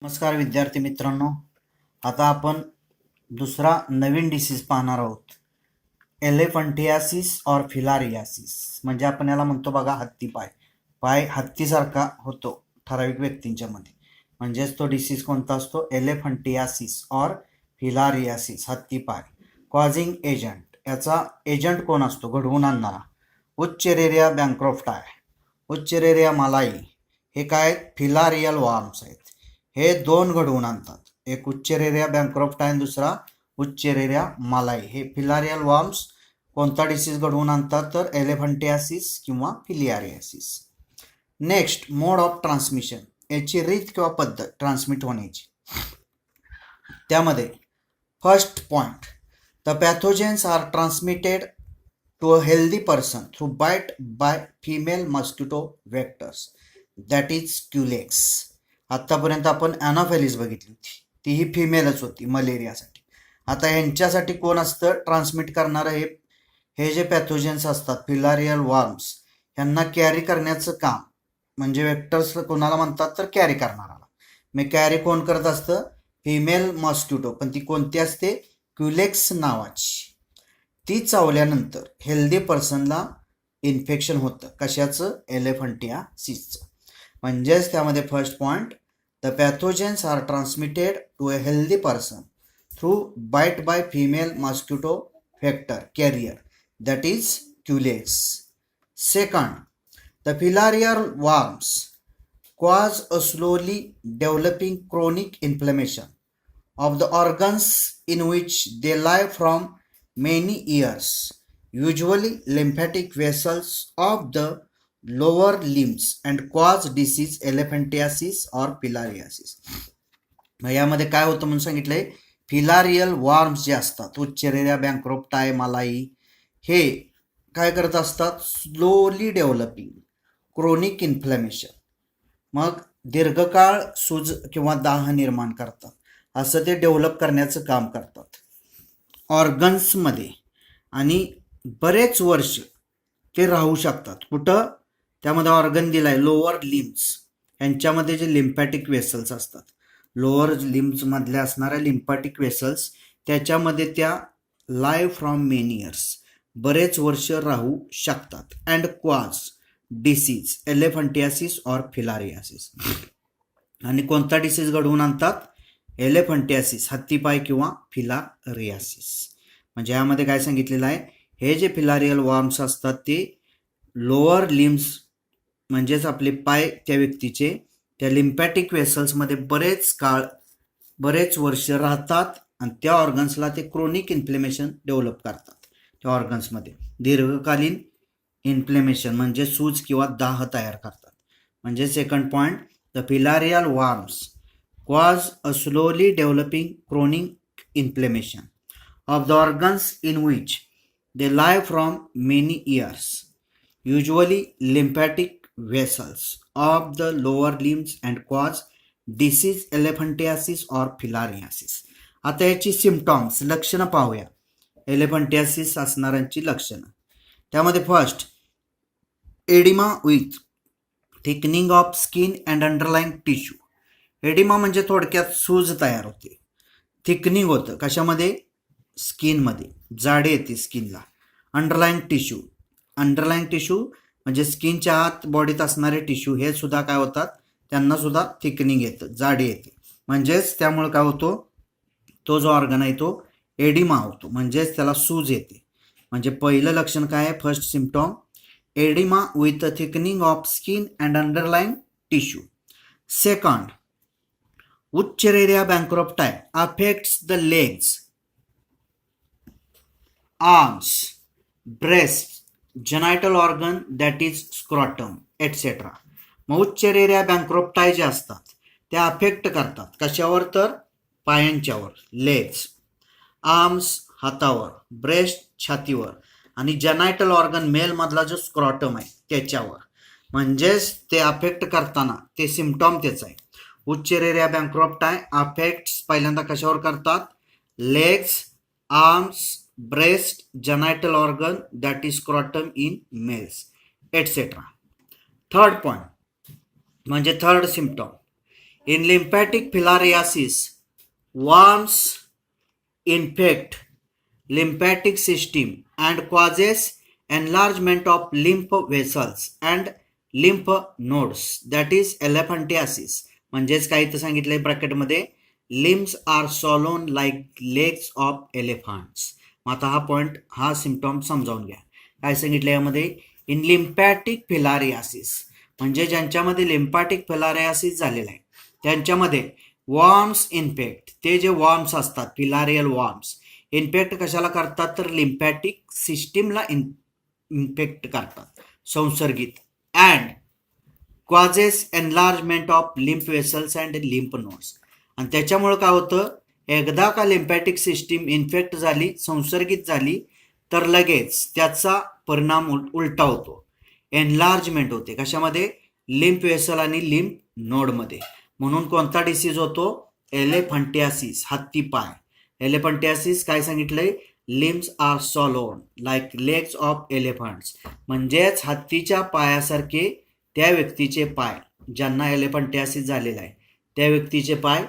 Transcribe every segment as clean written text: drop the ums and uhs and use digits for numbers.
नमस्कार विद्यार्थी मित्रांनो, आता आपण दुसरा नवीन डिसीज पाहणार आहोत. एलिफंटियासिस और फिलारियासिस. म्हणजे आपण याला म्हणतो बघा हत्तीपाय. पाय हत्तीसारखा होतो ठराविक व्यक्तींच्या मध्ये. म्हणजेच तो डिसीज कोणता असतो? एलिफंटियासिस और फिलारियासिस, हत्तीपाय. कॉझिंग एजंट, याचा एजंट कोण असतो? घडवून आणणारा. उच्चेरेरिया बँक्रॉफ्टाय, उच्चेरेरिया मालाई, हे काय? फिलारियल वॉर्म्स आहेत. हे दोन घडवून आणतात. एक उच्चेरेरिया बँक्रॉफ्ट आहे आणि दुसरा उच्चेरेरिया मालाई. हे फिलारियल वॉर्म्स कोणता डिसीज घडवून आणतात? तर एलिफंटियासिस किंवा filariasis. Next, mode of transmission, याची रीत किंवा पद्धत ट्रान्समिट होण्याची. त्यामध्ये first point, the pathogens are transmitted to a healthy person through bite by female mosquito vectors, that is culex. आत्तापर्यंत आपण ॲनाफेलिस बघितली होती, तीही फिमेलच होती मलेरियासाठी. आता ह्यांच्यासाठी कोण असतं ट्रान्समिट करणारं? हे जे पॅथोजेन्स असतात फिलारियल वॉर्म्स, ह्यांना कॅरी करण्याचं काम, म्हणजे वेक्टर्स कोणाला म्हणतात? तर कॅरी करणाराला. मग कॅरी कोण करत असतं? Female mosquito. पण ती कोणती असते? क्युलेक्स नावाची. ती चावल्यानंतर हेल्दी पर्सनला इन्फेक्शन होतं. कशाचं? एलिफंटियासिसचं. म्हणजेच त्यामध्ये first point, the pathogens are transmitted to a healthy person through bite by female mosquito vector carrier, that is culex. Second, the filarial worms cause a slowly developing chronic inflammation of the organs in which they lie from many years, usually lymphatic vessels of the lower limbs, and cause disease elephantiasis or filariasis. यामध्ये काय होतं म्हणून सांगितलंय? Filarial worms जे असतात, उच्चेरेरिया बँक्रॉफ्टाय मालाई, हे काय करत असतात? स्लोली डेव्हलपिंग क्रोनिक इन्फ्लॅमेशन, मग दीर्घकाळ सूज किंवा दाह निर्माण करतात. असं ते डेव्हलप करण्याचं काम करतात ऑर्गन्समध्ये, आणि बरेच वर्ष ते राहू शकतात. कुठं? त्यामध्ये ऑर्गन दिलाय लोअर लिम्स, यांच्यामध्ये जे लिम्फॅटिक वेसल्स असतात, लोअर लिम्समधल्या असणाऱ्या लिम्फॅटिक वेसल्स, त्याच्यामध्ये त्या लाय फ्रॉम मेनी इयर्स, बरेच वर्ष राहू शकतात. अँड कॉज डिसीज एलिफंटियासिस और फिलारियासिस. आणि कोणता डिसीज घडवून आणतात? एलिफंटियासिस, हत्तीपाय, किंवा फिलारियासिस. म्हणजे यामध्ये काय सांगितलेलं आहे? हे जे फिलारियल वॉर्म्स असतात ते लोअर लिम्स, म्हणजेच आपले पाय त्या व्यक्तीचे, त्या लिम्फॅटिक वेसल्समध्ये बरेच वर्ष राहतात, आणि त्या ऑर्गन्सला ते क्रोनिक इन्फ्लेमेशन डेव्हलप करतात. त्या ऑर्गन्समध्ये दीर्घकालीन इन्फ्लेमेशन म्हणजे सूज किंवा दाह तयार करतात. म्हणजे second point, the filarial worms cause a slowly developing chronic inflammation of the organs in which they lie from many years, usually lymphatic vessels of the lower limbs, and cause disease elephantiasis or filariasis. आता याची सिम्पटॉम्स, लक्षणं पाहूया. एलिफंटियासिस असणाऱ्यांची लक्षणं. त्यामध्ये first, oedema with thickening of skin and underlying tissue. Oedema म्हणजे थोडक्यात सूज तयार होते, थिकनिंग होतं. कशामध्ये? स्किनमध्ये, जाडी येते स्किनला. अंडरलाइंग टिश्यू, अंडरलाईन टिश्यू म्हणजे स्किनच्या आत बॉडीत असणारे टिश्यू, हे सुद्धा काय होतात? त्यांना सुद्धा थिकनिंग येतं, जाडी येते. म्हणजेच त्यामुळे काय होतो? तो जो ऑर्गन आहे तो एडिमा होतो, म्हणजेच त्याला सूज येते. म्हणजे पहिलं लक्षण काय आहे? First symptom, edema with a thickening of skin and underline tissue. Second, wuchereria bancrofti affects the legs, arms, breast, genital organ that is scrotum, etcetera. मग उच्चेरेरिया बँक्रॉफ्टाय जे असतात ते अफेक्ट करतात कशावर? तर पायांच्यावर, लेग्स, आर्म्स हातावर, ब्रेस्ट छातीवर, आणि जेनायटल ऑर्गन मेलमधला जो स्क्रॉटम आहे त्याच्यावर. म्हणजेच ते अफेक्ट करताना ते सिम्पटॉम तेच आहे. उच्चेरेरिया बँक्रॉफ्टाय अफेक्ट्स पहिल्यांदा कशावर करतात? Legs, arms, breast, genital organ that is scrotum in males, etcetera. Third point म्हणजे third सिम्पटॉम, In lymphatic filariasis, worms infect lymphatic system and causes enlargement of lymph vessels and lymph nodes, that is elephantiasis. म्हणजेच काय इथं सांगितलंय ब्रॅकेटमध्ये, limbs are swollen like legs of elephants. आता हा point, हा सिम्पटॉम समजावून घ्या. काय सांगितलं यामध्ये, इन लिम्फॅटिक फिलारियासिस, म्हणजे ज्यांच्यामध्ये लिम्फॅटिक फिलारियासिस झालेला आहे त्यांच्यामध्ये वॉर्म्स इन्फेक्ट, ते जे वॉर्म्स असतात फिलारियल वॉर्म्स इन्फेक्ट कशाला करतात, तर लिम्फॅटिक सिस्टीमला इन्फेक्ट करतात, संसर्गित. And causes enlargement of lymph vessels and lymph nodes, आणि त्याच्यामुळं काय होतं, एकदा का लिम्फॅटिक सिस्टीम इन्फेक्ट झाली, संसर्गित झाली, तर लगेच त्याचा परिणाम उलटा होतो, एनलार्जमेंट होते. कशामध्ये, लिम्फ वेसल आणि लिम्फ नोडमध्ये. म्हणून कोणता डिसीज होतो, एलेफंटियासिस, हत्तीपाय. एलिफंटियासिस काय सांगितलंय, limbs are swollen like legs of elephants, म्हणजेच हत्तीच्या पायासारखे त्या व्यक्तीचे पाय, ज्यांना एलिफंटियासिस झालेला आहे त्या व्यक्तीचे पाय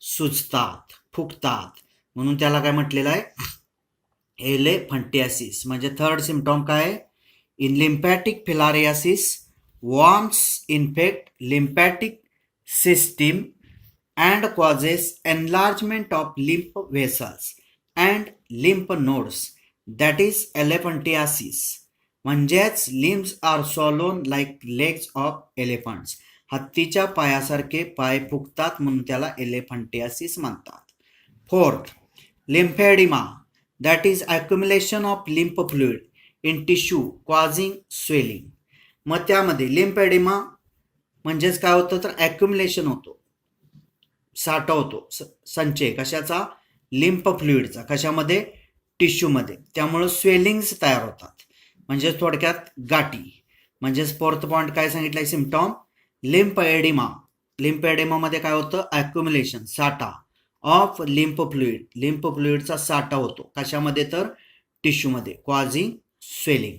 सुजतात, फुगतात, म्हणून त्याला काय म्हटलेलं आहे, एलिफंटियासिस. म्हणजे थर्ड सिम्पटॉम काय, in lymphatic filariasis worms infect lymphatic system and causes enlargement of lymph vessels and lymph nodes, that is elephantiasis. म्हणजेच limbs are swollen like legs of elephants, हत्तीच्या पायासारखे पाय फुगतात म्हणून त्याला एलिफंटियासिस म्हणतात. Fourth, lymphoedema, that is accumulation of lymph fluid in tissue causing swelling. मग त्यामध्ये lymphoedema म्हणजेच काय होतं, तर ॲक्युम्युलेशन होतो, साठा होतो, संचय कशाचा, लिम्फ फ्लुइडचा. कशामध्ये, टिश्यूमध्ये. त्यामुळं स्वेलिंग्स तयार होतात, म्हणजे थोडक्यात गाठी. म्हणजेच फोर्थ पॉईंट काय सांगितलंय सिम्पटॉम, लिम्फएडिमा. लिम्फएडिमामध्ये काय होतं, ॲक्युम्युलेशन, साठा ऑफ लिम्फ फ्लुइड, लिम्फ फ्लुइडचा साठा होतो. कशामध्ये, तर टिश्यूमध्ये. Causing swelling.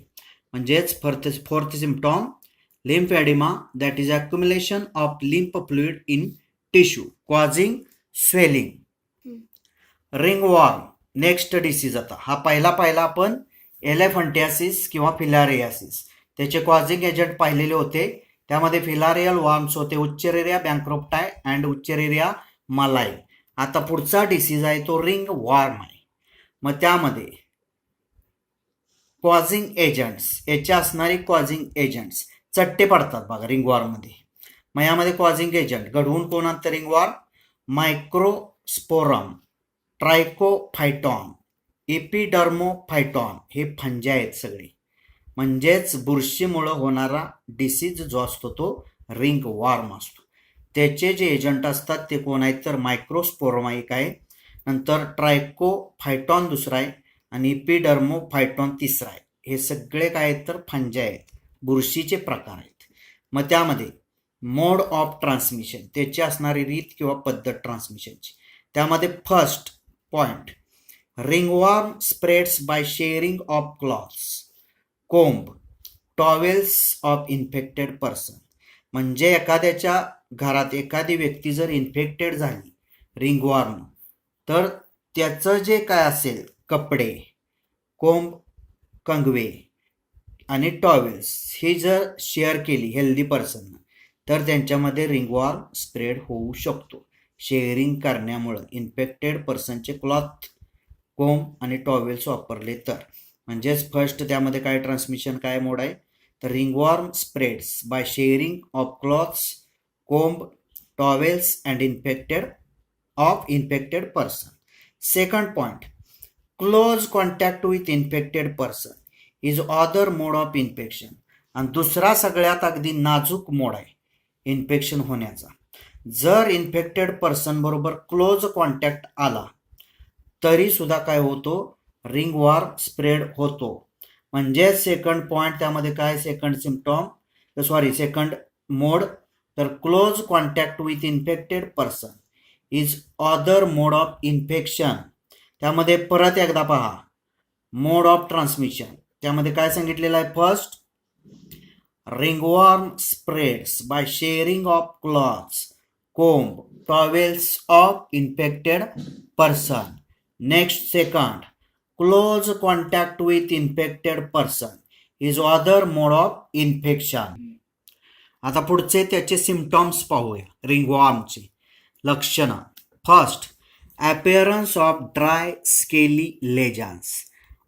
म्हणजेच fourth symptom, lymphedema, that is accumulation of lymph fluid in tissue causing swelling. Ringworm, next disease. आता हा पहिला आपण एलिफंटियासिस किंवा फिलारियासिस, त्याचे कॉझिंग एजंट पाहिलेले होते. त्यामध्ये फिलारियल वॉर्म्स होते, उच्चेरिया बँक्रोप्टाय अँड उच्चेरिया मलाई. आता पुढचा डिसीज आहे तो रिंग वॉर्म आहे. मग त्यामध्ये कॉझिंग एजंट्स, याचे असणारी कॉझिंग एजंट्स, चट्टे पडतात बघा रिंगवॉर्ममध्ये. मग यामध्ये कॉझिंग एजंट घडवून कोण आणतं रिंगवॉर्म, मायक्रोस्पोरम, ट्रायकोफायटॉन, एपिडर्मोफायटॉन, हे फंजे आहेत सगळे. म्हणजेच बुरशीमुळं होणारा डिसीज जो असतो तो रिंगवॉर्म असतो. त्याचे जे एजंट असतात ते कोण आहेत, तर मायक्रोस्पोरम एक आहे, नंतर ट्रायकोफायटॉन दुसरा आहे, आणि एपिडर्मोफायटॉन तिसरा आहे. हे सगळे काय आहेत, तर फंजे आहेत, बुरशीचे प्रकार आहेत. मग त्यामध्ये मोड ऑफ ट्रान्समिशन, त्याची असणारी रीत किंवा पद्धत ट्रान्समिशनची. त्यामध्ये first point, ringworm spreads by sharing of clothes, comb, towels of infected person. म्हणजे एखाद्याच्या घरात एखादी व्यक्ती जर इन्फेक्टेड झाली रिंगवॉर्म, तर त्याचं जे काय असेल, कपडे, कोंब, कंगवे आणि टॉवेल्स, ही जर शेअर केली हेल्दी पर्सन, तर त्यांच्यामध्ये रिंगवॉर्म स्प्रेड होऊ शकतो. शेअरिंग करण्यामुळं इन्फेक्टेड पर्सनचे क्लॉथ, कोंब आणि टॉवेल्स वापरले तर. म्हणजेच फर्स्ट त्यामध्ये काय ट्रान्समिशन, काय मोड आहे, तर ringworm spreads by sharing of clothes, comb, towels and infected person. Second point, close contact with infected person is other mode of infection. आणि दुसरा सगळ्यात अगदी नाजूक मोड आहे इन्फेक्शन होण्याचा. जर इन्फेक्टेड पर्सन बरोबर क्लोज कॉन्टॅक्ट आला तरी सुद्धा काय होतो, रिंगवॉर्म स्प्रेड होतो. म्हणजे सेकंड पॉइंट त्यामध्ये काय, सेकंड सिम्पटॉम, सेकंड मोड, तर close contact with infected person is other mode of infection. त्यामध्ये परत एकदा पहा, मोड ऑफ ट्रान्समिशन त्यामध्ये काय सांगितलेलं आहे, first, ringworm spreads by sharing of clothes, comb, towels of infected person. Next, second, close contact with infected person is other mode of infection. आता पुढचे त्याचे सिम्पटॉम्स पाहूया रिंगवॉर्मचे लक्षणं. First, appearance of dry scaly lesions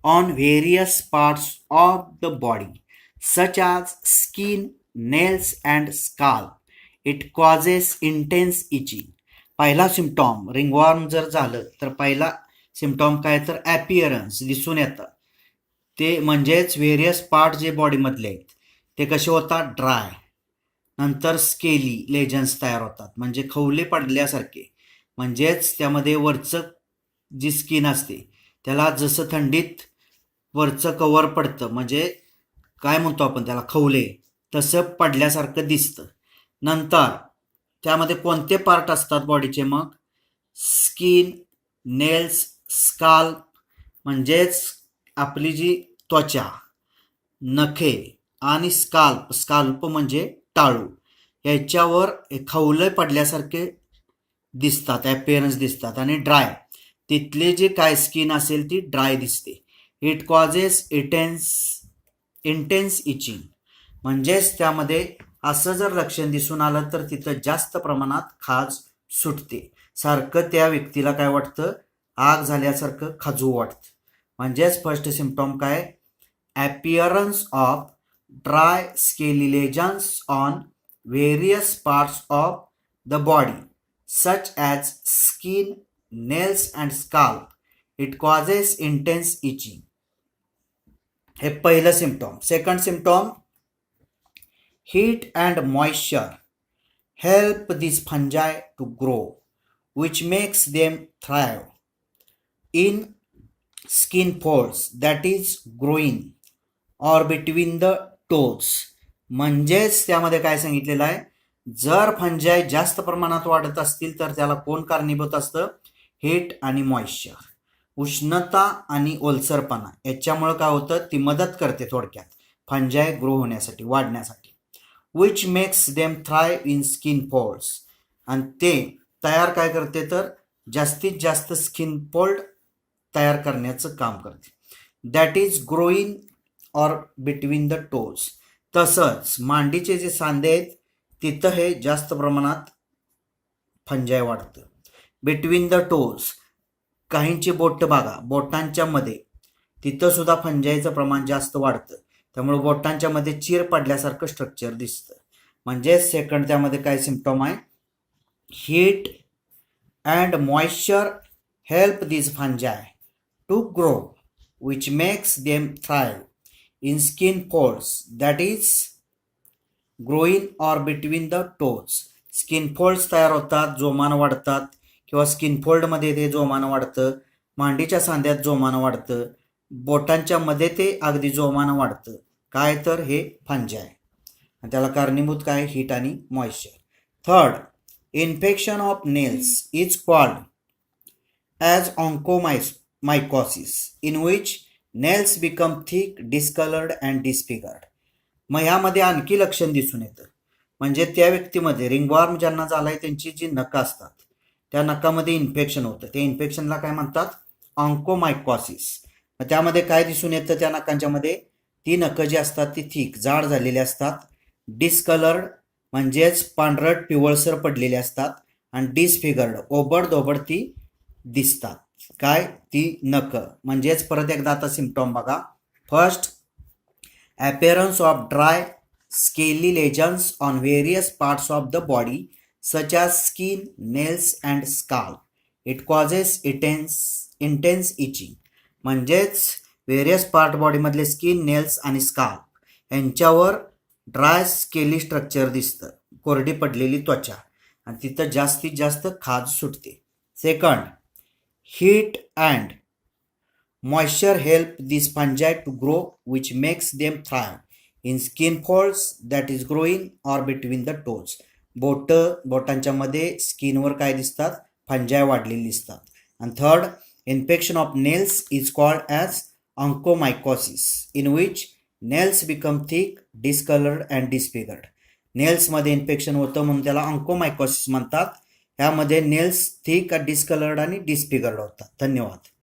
on various parts of the body such as skin, nails and scalp. It causes intense itching. पहिला सिम्पटॉम ringworm जर झालं तर पहिला सिम्पटॉम काय तर ॲपिअरन्स दिसून येतं. ते म्हणजेच व्हेरियस पार्ट जे बॉडीमधले आहेत ते कसे होतात ड्राय. नंतर स्केली लेजन्स तयार होतात म्हणजे खवले पडल्यासारखे. म्हणजेच त्यामध्ये वरचं जी स्किन असते त्याला जसं थंडीत वरचं कवर पडतं म्हणजे काय म्हणतो आपण त्याला खवले तसं पडल्यासारखं दिसतं. नंतर त्यामध्ये कोणते पार्ट असतात बॉडीचे मग स्किन, नेल्स, स्काल्प म्हणजेच आपली जी त्वचा, नखे आणि स्काल्प म्हणजे टाळू याच्यावर खवले पडल्यासारखे दिसतात, ॲपिअरन्स दिसतात. आणि ड्राय तिथले जे काय स्किन असेल ती ड्राय दिसते. इट कॉजेस इंटेन्स इचिंग म्हणजेच त्यामध्ये असं जर लक्षण दिसून आलं तर तिथं जास्त प्रमाणात खाज सुटते. सारखं त्या व्यक्तीला काय वाटतं आग झाल्यासारखं खाजू वाटतं. म्हणजेच फर्स्ट सिम्पटॉम काय appearance of dry scaly lesions on various parts of the body such as skin, nails and scalp. It causes intense itching. हे पहिलं symptom. Second symptom heat and moisture help these fungi to grow which makes them thrive in skin folds that is growing or between the toes. म्हणजेच त्यामध्ये काय सांगितलेलं आहे जर fungi जास्त प्रमाणात वाढत असतील तर त्याला कोण कारणीभूत असतं हीट आणि मॉइश्चर. उष्णता आणि ओलसरपणा याच्यामुळे काय होतं ती मदत करते थोडक्यात फंजाई ग्रो होण्यासाठी वाढण्यासाठी. Which makes them thrive in skin folds आणि ते तयार काय करते तर जास्तीत जास्त स्किन फोल्ड तयार करण्याचं काम करते. That is growing or between the toes. तसंच मांडीचे जे सांधे आहेत तिथं हे जास्त प्रमाणात फंजाई वाढतं. बिटवीन द टोज काहींची बोट बघा बोटांच्या मध्ये तिथं सुद्धा फंजाईचं प्रमाण जास्त वाढतं. त्यामुळे बोटांच्या मध्ये चीर पडल्यासारखं स्ट्रक्चर दिसतं. म्हणजे सेकंड त्यामध्ये काय सिम्पटॉम आहे heat and moisture help this fungi to grow which makes them thrive in skin folds that is growing or between the toes. Skin folds तयार होतात जोमानं वाढतात किंवा स्किन फोल्डमध्ये ते जोमानं वाढतं. मांडीच्या सांध्यात जोमानं वाढतं. बोटांच्या मध्ये ते अगदी जोमानं वाढतं. काय तर हे फंजाई आणि त्याला कारणीभूत काय हीट आणि moisture. Third infection of nails is called as onychomycosis in which nails become thick, discoloured and disfigured. मग ह्यामध्ये आणखी लक्षण दिसून येतं म्हणजे त्या व्यक्तीमध्ये रिंगवॉर्म ज्यांना झालाय त्यांची जी नखं असतात त्या नखामध्ये इन्फेक्शन होतं. त्या इन्फेक्शनला काय म्हणतात ऑन्कोमायकोसिस. मग त्यामध्ये काय दिसून येतं त्या नखांच्या मध्ये ती नखं जी असतात ती थिक जाड झालेली असतात. डिस्कलर्ड म्हणजेच पांढरट पिवळसर पडलेली असतात आणि डिसफिगर्ड ओबडधोबड ती दिसतात. काय ती नखं. म्हणजेच परत एकदा आता सिम्पटॉम बघा. First appearance of dry scaly lesions on various parts of the body such as skin, nails and scalp. It causes intense itching. म्हणजेच व्हेरियस पार्ट बॉडीमधले स्किन, नेल्स आणि स्काल्प यांच्यावर ड्राय स्केली स्ट्रक्चर दिसतं कोरडी पडलेली त्वचा आणि तिथं जास्तीत जास्त खाज सुटते. Second heat and moisture help these fungi to grow which makes them thrive in skin folds that is growing or between the toes. बोटांच्या मध्ये स्किनवर काय दिसतात फंजाई वाढलेली दिसतात. आणि third infection of nails is called as onychomycosis in which nails become thick, discoloured and disfigured. नेल्समध्ये infection होतं म्हणून त्याला ऑन्कोमायकोसिस म्हणतात. यामध्ये नेल्स थिक डिस्कलर्ड आणि डिस्फिगर्ड होतात. धन्यवाद.